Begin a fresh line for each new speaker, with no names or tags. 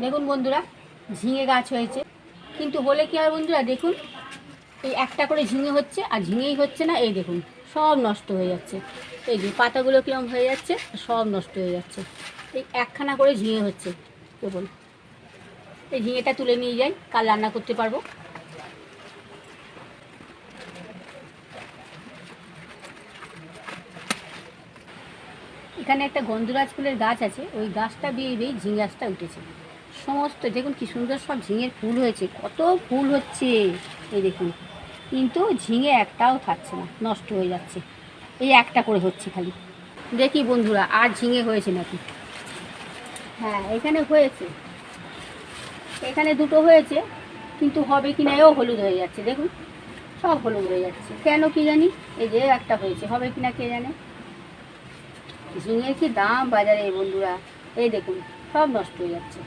দেখুন বন্ধুরা, ঝিঙে গাছ হয়েছে, কিন্তু হলে কি হয় বন্ধুরা, দেখুন এই একটা করে ঝিঙে হচ্ছে আর ঝিঙেই হচ্ছে না। এই দেখুন সব নষ্ট হয়ে যাচ্ছে। এই যে পাতাগুলো কীরকম হয়ে যাচ্ছে, সব নষ্ট হয়ে যাচ্ছে। এই একখানা করে ঝিঙে হচ্ছে। দেখুন এই ঝিঙেটা তুলে নিয়ে যাই, কাল রান্না করতে পারবো। এখানে একটা গন্ধরাজ ফুলের গাছ আছে, ওই গাছটা বেয়ে বেয়ে ঝিঙে গাছটা উঠেছে। সমস্ত দেখুন কি সুন্দর সব ঝিঙের ফুল হয়েছে, কত ফুল হচ্ছে এই দেখুন, কিন্তু ঝিঙে একটাও থাকছে না, নষ্ট হয়ে যাচ্ছে। এই একটা করে হচ্ছে খালি। দেখি বন্ধুরা আর ঝিঙে হয়েছে নাকি। হ্যাঁ এখানে হয়েছে, এখানে দুটো হয়েছে, কিন্তু হবে কি না এও হলুদ হয়ে যাচ্ছে। দেখুন সব হলুদ হয়ে যাচ্ছে, কেন কি জানি। এই যে একটা হয়েছে, হবে কি না কে জানে। ঝিঙের কি দাম বাজারে বন্ধুরা, এই দেখুন সব নষ্ট হয়ে যাচ্ছে।